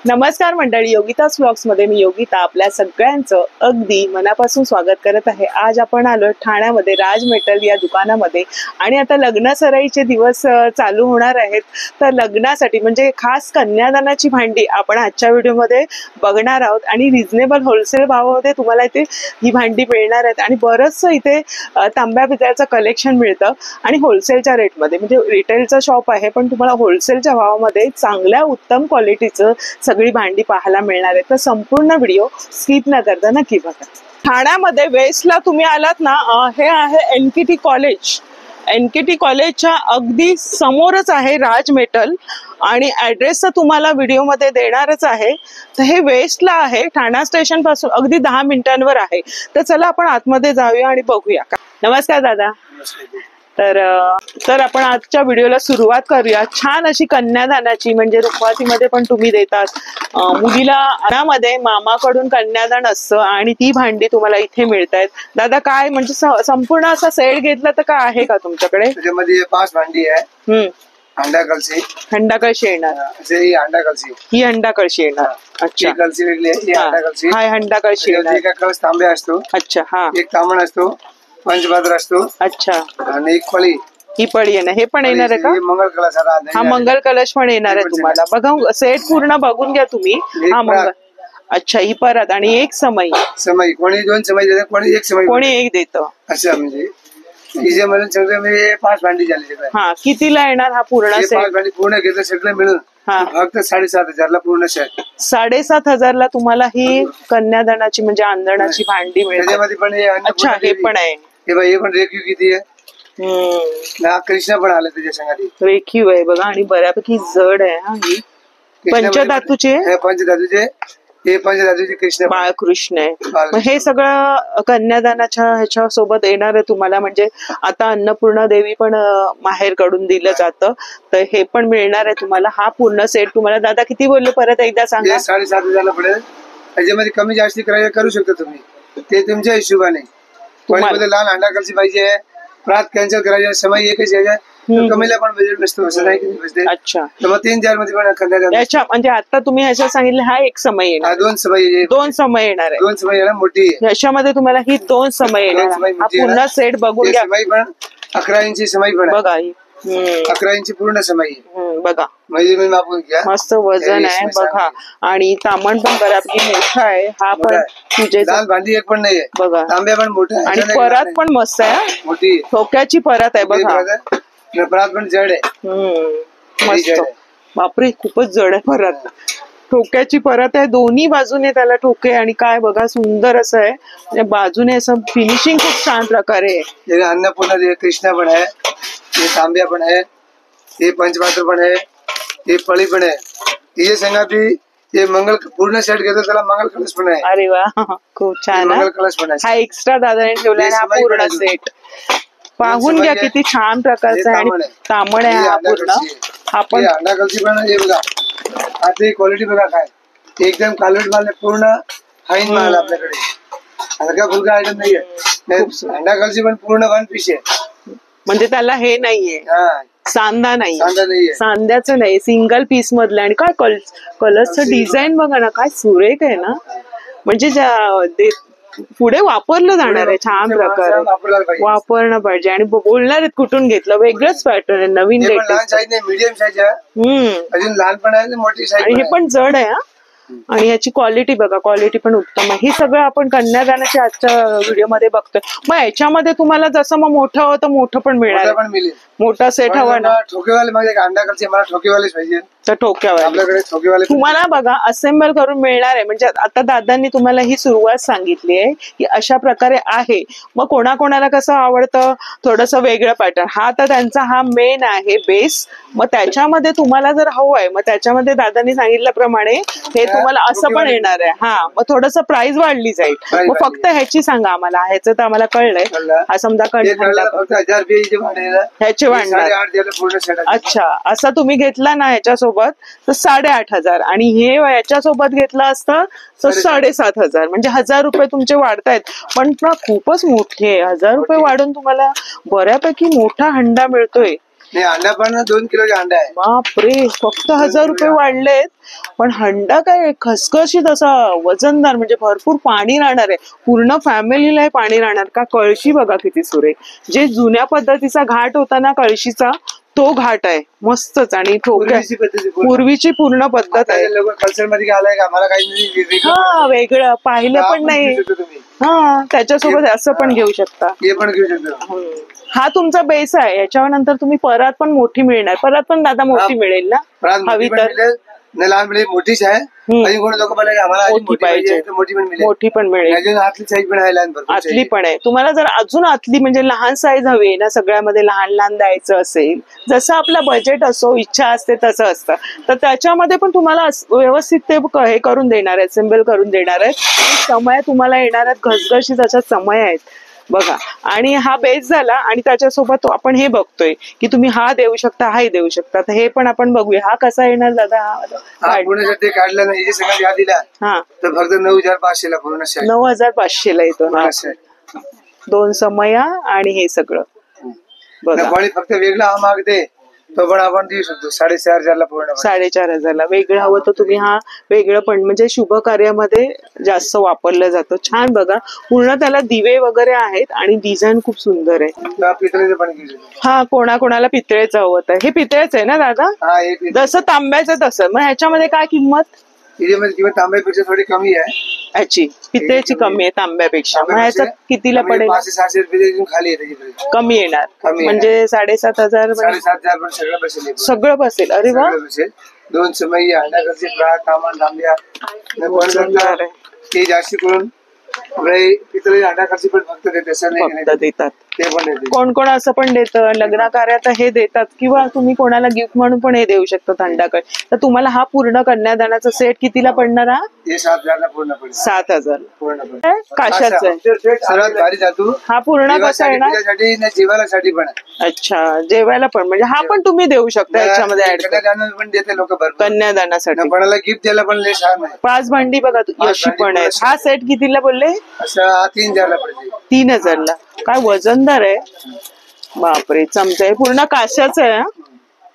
नमस्कार मंडळी, योगितास व्लॉग्स मध्ये मी योगिता आपल्या सगळ्यांचं अगदी मनापासून स्वागत करत आहे। आज आपण आलो ठाण्यामध्ये राज मेटल या दुकानामध्ये आणि आता लग्न सराईचे दिवस चालू होणार आहेत। तर लग्नासाठी म्हणजे खास कन्यादानाची भांडी आपण आजच्या व्हिडिओमध्ये बघणार आहोत आणि रिजनेबल होलसेल भावामध्ये तुम्हाला इथे ही भांडी मिळणार आहेत आणि बरंचसं इथे तांब्या पितळाचं कलेक्शन मिळतं आणि होलसेलच्या रेटमध्ये, म्हणजे रिटेलचं शॉप आहे पण तुम्हाला होलसेलच्या भावामध्ये चांगल्या उत्तम क्वालिटीचं सगळी भांडी पाहायला मिळणार आहे। तर संपूर्ण व्हिडिओ स्किप न करता नक्की बघा। ठाण्यामध्ये वेस्टला तुम्ही आलात ना, हे आहे एनकेटी कॉलेज। एनकेटी कॉलेजच्या अगदी समोरच आहे राज मेटल आणि ऍड्रेस तर तुम्हाला व्हिडिओमध्ये देणारच आहे। तर हे वेस्टला आहे, ठाणा स्टेशन पासून अगदी 10 मिनिटांवर आहे। तर चला आपण आतमध्ये जाऊया आणि बघूया। नमस्कार दादा। तर आपण आजच्या व्हिडिओला सुरुवात करूया छान अशी कन्यादानाची, म्हणजे रुखवातीमध्ये पण तुम्ही देतात मुलीला अनामध्ये मामाकडून कन्यादान असतं आणि ती भांडी तुम्हाला इथे मिळतायत। दादा काय म्हणजे संपूर्ण असा सेट घेतला तर काय आहे का तुमच्याकडे? त्याच्यामध्ये 5 भांडी आहे। हंडा कळशी, हंडा कळशी येणार, ही हंडा कळशी, ही हंडा कळशी येणार। अच्छा, कळशी वेगळी आहे, ही हंडा कळशी, हा हंडा कळशी येणार। एक कळस तांबे असतो। अच्छा, हा एक तामण असतो, पंचपात्र असतो। अच्छा, आणि एक पळी, ही पळी आहे ना, हे पण येणार आहे का? मंगल कलश, हा मंगल कलश पण येणार आहे तुम्हाला। बघा सेट पूर्ण बघून घ्या तुम्ही। हा मंगल, अच्छा ही परत आणि एक समई, कोणी 2 समई देतं, कोणी 1 समई, कोणी एक देतं। अच्छा, म्हणजे हिजे म्हणून सगळे म्हणजे 5 भांडी झाली। हा कितीला येणार हा पूर्ण सेट? 5 भांडी पूर्ण घेतलं सगळं मिळून फक्त 7,500 ला पूर्ण सेट। 7,500 ला तुम्हाला ही कन्यादानाची म्हणजे आंधणाची भांडी मिळते। त्याच्यामध्ये पण अच्छा हे पण आहे, हे पण रेखीव किती आहे, कृष्ण पण आले त्याच्या संगाती, रेखीव आहे बघा आणि बऱ्यापैकी जड आहे। हा ही पंचधातूचे, हे पंचधातूचे कृष्ण, बाळकृष्ण आहे। हे सगळं कन्यादानाच्या ह्याच्या सोबत येणार आहे तुम्हाला। म्हणजे आता अन्नपूर्णा देवी पण माहेर कडून दिलं जातं, तर हे पण मिळणार आहे तुम्हाला। हा पूर्ण सेट तुम्हाला दादा किती बोलले परत एकदा सांगा? 7,500 पडेल। त्याच्यामध्ये कमी जास्ती करायला करू शकता तुम्ही, ते तुमच्या हिशोबाने। कोणामध्ये लहान अंडा कळशी पाहिजे, प्रात कॅन्सल करायचे, समय एकच यायचा, कमीला पण बजेट नसतो असं नाही की। अच्छा, तर मग 3-4 मध्ये पण याच्या म्हणजे आता तुम्ही ह्याच्या सांगितलं हा एक समय येणार, 2 समय, 2 समय येणार आहे, 2 समय येणार मोठी। याच्यामध्ये तुम्हाला ही 2 समय येणार। हा पूर्ण सेट बघून घ्या। समय पण 11 इंची समय पण बघा, 11 इंची पूर्ण समय बघा, म्हणजे आपण घ्या, मस्त वजन आहे बघा आणि तामण पण बऱ्यापैकी मोठा आहे। हा पण तुझे भांडी एक पण नाहीये बघा, तांब्या पण मोठा आणि परात पण मस्त आहे, मोठी ठोक्याची परात आहे बघा, परात पण जड आहे मस्त। बापरे खूपच जड आहे परात, ठोक्याची परत आहे, दोन्ही बाजूने त्याला ठोके आणि काय बघा सुंदर असं आहे, बाजूने असं फिनिशिंग खूप छान प्रकारे आहे। अन्नपूर्णा कृष्णा पण आहे, हे तांब्या पण आहे, हे पंचपात्र पण आहे, हे पळी पण आहे, हे संगाती हे मंगल पूर्ण सेट घेतो त्याला मंगल कलश पण आहे। अरे वा, खूप छान, मंगल कलश पण आहे। हा एक्स्ट्रा दादाने ठेवला आहे, हा पूर्ण सेट पाहून घ्या किती छान प्रकारचा आहे आणि तामण आहे हा पूर्ण। आपण अंडा कळशी पण हे बघा, आता क्वालिटी बघा काय, एकदम कालवट माल पूर्ण फाईन माल आपल्याकडे, हलका फुलका आयटम नाहीये। अंडा कळशी पण पूर्ण 1 पीस आहे, म्हणजे त्याला हे नाहीये, सांधा नाही, सांध्याचं नाही, सिंगल पीस मधलं। आणि काय कलरचं डिझाईन बघा ना, काय सुरेख आहे ना, म्हणजे पुढे वापरलं जाणार आहे छान प्रकारे, वापरणं पाहिजे आणि बोलणार आहेत कुठून घेतलं, वेगळंच पॅटर्न आहे, नवीन मीडियम साईज आहे, अजून लहान पण आहे, मोठी साईज, आणि हे पण जड आहे आणि याची क्वालिटी बघा, क्वालिटी पण उत्तम आहे। ही सगळं आपण कन्यादानाच्या आजच्या व्हिडिओ मध्ये बघतोय। मग याच्यामध्ये तुम्हाला जसं मग मोठं हवं तर मोठं पण मिळेल, मोठा सेट हवा ना, ठोकेवाले म्हणजे अंडा कळशी मला ठोकेवालेच पाहिजे, तर ठोक्यावाले आपल्याकडे ठोकेवाले तुम्हाला बघा असेंबल करून मिळणार आहे। म्हणजे आता दादांनी तुम्हाला ही सुरुवात सांगितली आहे की अशा प्रकारे आहे। मग कोणाकोणाला कसं आवडतं थोडंसं वेगळं पॅटर्न, हा तर त्यांचा हा मेन आहे बेस। मग त्याच्यामध्ये तुम्हाला जर हवं आहे, मग त्याच्यामध्ये दादांनी सांगितल्याप्रमाणे हे तुम्हाला असं पण येणार आहे। हा, मग थोडंसं प्राइस वाढली जाईल। मग फक्त ह्याची सांगा आम्हाला, ह्याचं तर आम्हाला कळलंय, हा समजा ह्याचे वाढणार। अच्छा, असं तुम्ही घेतला ना ह्याच्यासोबत तर 8,500, आणि हे याच्यासोबत घेतलं असतं तर 7,500, म्हणजे 1,000 रुपये तुमचे वाढतायत। पण ना खूपच मोठी आहे, 1,000 रुपये वाढून तुम्हाला बऱ्यापैकी मोठा हंडा मिळतोय। नाही, अंडा पण 2 किलोचे अंडा आहे. बापरे, फक्त 1000 रुपये वाढलेत. पण हंडा काय खसखशीत असा वजनदार, म्हणजे भरपूर पाणी राहणार आहे. पूर्ण फॅमिलीला हे पाणी राहणार. का कळशी बघा किती सुरेख. जे जुन्या पद्धतीचा घाट होता ना कळशीचा, तो घाट आहे मस्तच. आणि पूर्वीची पूर्ण पद्धत आहे. कल्चर मध्ये आलाय का, मला काही हा, वेगळं पाहिलं पण नाही. हा, त्याच्यासोबत असं पण घेऊ शकता. हे पण घेऊ शकतो. हा तुमचा बेस आहे. याच्यावर नंतर तुम्ही परात पण मोठी मिळणार. परात पण दादा मोठी मिळेल ना, हवी तर. लहान मिळेल, मोठीच आहे. आणि कोण लोक मला आम्हाला मोठी पाहिजे, मोठी पण मिळेल. मोठी पण मिळेल. आतली साईज पण आहे, लहान आतली पण आहे. तुम्हाला जर अजून आतली म्हणजे लहान साईज हवी ना, सगळ्यामध्ये लहान लहान द्यायचं असेल, जसं आपला बजेट असो, इच्छा असते तसं असतं, तर त्याच्यामध्ये पण तुम्हाला व्यवस्थित ते हे करून देणार आहेत, असेंबल करून देणार आहेत. समय तुम्हाला येणार आहेत, घसघशीत अशा समय आहेत बघा. आणि हा बेस झाला. आणि त्याच्यासोबत आपण हे बघतोय की तुम्ही हा देऊ शकता, हाही देऊ शकता. तर हे पण आपण बघूया. हा कसा येणार दादा? हा पुण्यासाठी काढला नाही, सगळ्यात यादी दिला. हा, तर फक्त 9500 ला पूर्ण 9500 ला येतो. 2 समया आणि हे सगळं बघा. फक्त वेगळा हा मागते, तो पण आपण देऊ शकतो 4500 ला पूर्ण. 4500 ला वेगळं हवं तर तुम्ही हा वेगळं पण, म्हणजे शुभ कार्यामध्ये जास्त वापरलं जातं. छान बघा, पूर्ण त्याला दिवे वगैरे आहेत आणि डिझाईन खूप सुंदर आहे. पितळेचं पण घेऊ शकतो. हा, कोणाकोणाला पितळेचं हवं तर हे पितळेचं आहे ना दादा? जसं तांब्याचं तसं. मग ह्याच्यामध्ये काय किंमत? किंमत तांब्यापेक्षा थोडी कमी आहे. याची पितळेची कमी आहे तांब्यापेक्षा. मग ह्याचं कितीला पडेल? 500-600 रुपये खाली आहे. कमी येणार, म्हणजे 7500. 7500 पण सगळं बसेल. सगळं बसेल. अरे वा. 2 समय अंडाकरचे प्रात, तांबण, तांब्या ते जास्त करून पितळी अंडाकरची पण फक्त देतात. ते पण देते. कोण कोण असं पण देतं, लग्न कार्यात हे देतात, किंवा तुम्ही कोणाला गिफ्ट म्हणून पण हे देऊ शकता अंडाकर. तर तुम्हाला हा पूर्ण कन्यादानाचा सेट कितीला पडणार? हा 7000 ला पूर्ण पडेल. 7000 पूर्ण काशाचा आहे. सर्वात भारी जातो हा पूर्ण कसा आहे ना, जेवायसाठी पण. अच्छा, जेवायला पण, म्हणजे हा पण तुम्ही देऊ शकता याच्यामध्ये ऍड. कन्यादान पण देते लोक भरपूर. कन्यादानासाठी कोणाला गिफ्ट द्यायला पण लय छान आहे. 5 भांडी बघा अशी पण आहे. हा सेट कितीला बोलले? असा 3000 ला पडते. 3000 ला. काय वजनदार आहे. बापरे, चमचा आहे पूर्ण काशाच आहे.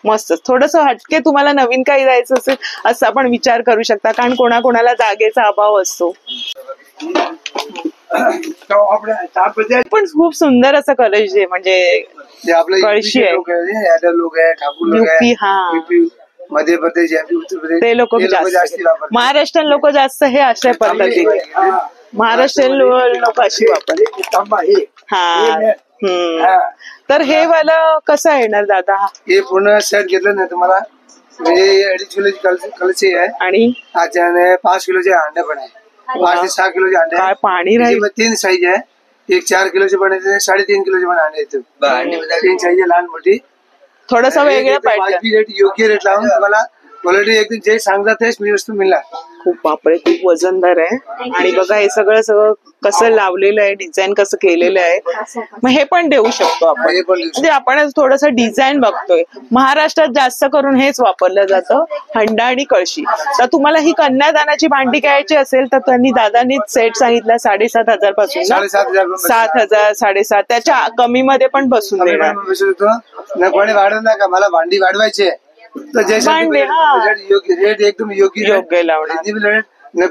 मस्त. थोडस हटके तुम्हाला नवीन काही द्यायचं असेल असं आपण विचार करू शकता, कारण कोणाकोणाला जागेचा अभाव असतो. पण खूप सुंदर असं कलश आहे, म्हणजे कळशी आहे. लोक आहे, ठाकूर लोक आहे. हा, मध्य प्रदेश, उत्तर प्रदेश, ते लोक जास्त. महाराष्ट्रीयन लोक जास्त हे अशा पद्धतीने, महाराष्ट्रीयन लोक अशी वापरतात. हा. तर हे वाला कसं येणार दादा? हे पूर्ण सेट घेतलं ना तुम्हाला, म्हणजे 2.5 किलोची कलशी आहे आणि 5 किलोचे अंडे पण आहे. 5 ते 6 किलोचे अंडे. काय पाणी राहील. 3 साईज आहे. एक 4 किलोचे पण येते, 3.5 किलोचे पण अंडे येतो. 3 साईज आहे, लहान मोठी. थोडस वेगळं पाहिजे. योग्य रेट लावून तुम्हाला क्वालिटी एकदम जे सांगतात तेच मी वस्तू मिळणार. खूप बापरे, खूप वजनदार आहे. आणि बघा हे सगळं कसं लावलेलं आहे, डिझाईन कसं केलेलं आहे. मग हे पण देऊ शकतो आपण, म्हणजे आपण थोडस डिझाईन बघतोय. महाराष्ट्रात जास्त करून हेच वापरलं जातं, हंडा आणि कळशी. तर तुम्हाला ही कन्यादानाची भांडी घ्यायची असेल तर त्यांनी दादांनीच सेट सांगितला 7500 पासून. 7000, 7500, त्याच्या कमी मध्ये पण बसून देणार. वाढत नाही का, मला भांडी वाढवायची आहे तर रेट एकदम योग्य लावणार.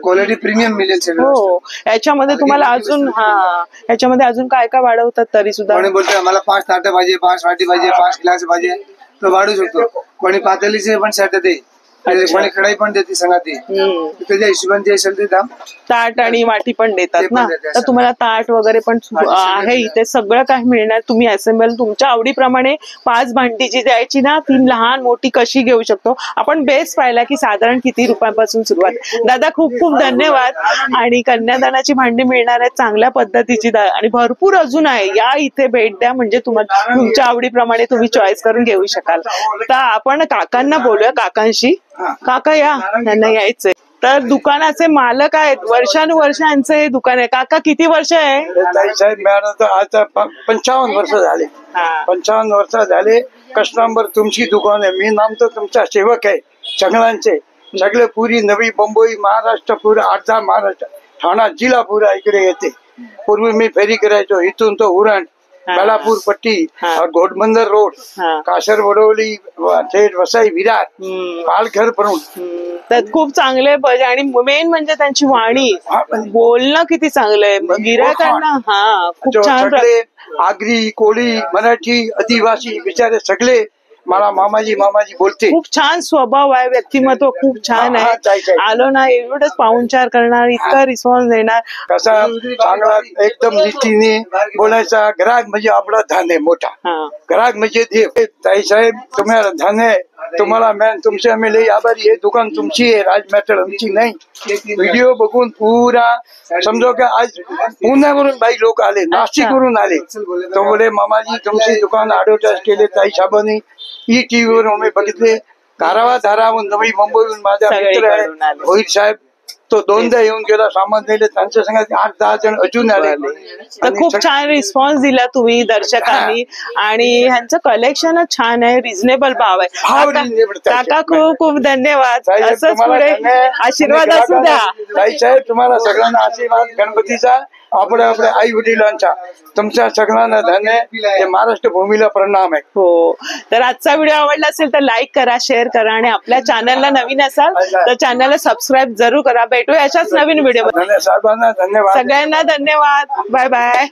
क्वालिटी प्रीमियम मिळेल. हो, याच्यामध्ये तुम्हाला अजून याच्यामध्ये अजून काय काय वाढवतात तरी सुद्धा. कोणी बोलतो मला 5 ताटं पाहिजे, 5 वाटी पाहिजे, 5 ग्लास पाहिजे, तर वाढू शकतो. कोणी पातेलीचे पण सेट देते, कोणी कढाई पण देते संघाती. त्याच्या हिशोबाने जे असेल ते दाम. ताट आणि वाटी पण देतात ना, तर तुम्हाला ताट वगैरे पण आहे इथे, सगळं काही मिळणार. तुम्ही असेंबल तुमच्या आवडीप्रमाणे 5 भांडी जी द्यायची ना, ती लहान मोठी कशी घेऊ शकतो आपण. बेस पाहिला की साधारण किती रुपयापासून सुरुवात. दादा खूप खूप धन्यवाद. आणि कन्यादानाची भांडी मिळणार आहे चांगल्या पद्धतीची, आणि भरपूर अजून आहे. या इथे भेट द्या, म्हणजे तुम्हाला तुमच्या आवडीप्रमाणे तुम्ही चॉईस करून घेऊ शकाल. तर आपण काकांना बोलूया, काकांशी. काका या, त्यांना यायचंय. तर दुकानाचे मालक आहेत, वर्षानुवर्षांचं हे दुकान आहे. काका किती वर्ष आहे? साहेब आता 55 वर्ष झाले. 55 वर्ष झाले कस्टमर तुमची दुकान आहे. मी नाम तर तुमचा सेवक आहे सगळ्यांचे. सगळे पुरी नवी मुंबई महाराष्ट्र पुरा, अर्धा महाराष्ट्र, ठाणा जिल्हा पुरा इकडे येते. पूर्वी मी फेरी करायचो इथून तो उरण बेलापूर पट्टी और घोटबंदर रोड, हा. कासर वडवली, थेट वसई विरार, पालघर पण. तर खूप चांगले भजन आणि मेन म्हणजे त्यांची वाणी, बोलणं किती चांगलं आहे गिरायकांना. हा, खूप छान. सगळे आगरी, कोळी, मराठी, आदिवासी बिचारे सगळे मला मामाजी मामाजी बोलते. खूप छान स्वभाव आहे, व्यक्तिमत्व खूप छान आहे. आलो ना एवढंच पाहुणचार करणार, इतका रिस्पॉन्स देणार, कसा चांगला एकदम नीतीने बोलायचा. ग्राहक म्हणजे आपला धान्य मोठा, ग्राहक म्हणजे देव. ताई साहेब तुम्हाला धान्य तुम्हाला मॅन तुमचे आम्ही लई आभारी. हे दुकान तुमची आहे, राज मेटल आमची नाही. व्हिडिओ बघून पुरा समजो का आज पुण्यावरून बाई लोक आले, नाशिकवरून आले, तो बोले मामाजी तुमची दुकान ऍडव्हर्टाईज केले ताई साहेबांनी, ई टीव्ही वरून आम्ही बघितले. कारावा धारावरून, नवी मुंबईहून माझा मित्र आहे रोहित साहेब, तो 2दा येऊन गेला, सामान दिले, त्यांच्या संग 8-10 जण अजून आले. तर खूप छान रिस्पॉन्स दिला तुम्ही दर्शकांनी आणि ह्यांचं कलेक्शनच छान आहे, रिझनेबल भाव आहे. काका खूप खूप धन्यवाद, असंच पुढे आशीर्वाद असू द्या. ताई साहेब तुम्हाला सगळ्यांना आशीर्वाद गणपतीचा, आपल्या आपल्या आई वडिलांचा, तुमच्या सगळ्यांना धन्य. महाराष्ट्र भूमीला प्रणाम आहे. हो, तर आजचा व्हिडिओ आवडला असेल तर लाईक करा, शेअर करा आणि आपल्या चॅनलला नवीन असाल तर चॅनलला सबस्क्राईब जरूर करा. भेटूया अशाच नवीन व्हिडिओ. सर्वांना धन्यवाद, सगळ्यांना धन्यवाद. Bye bye.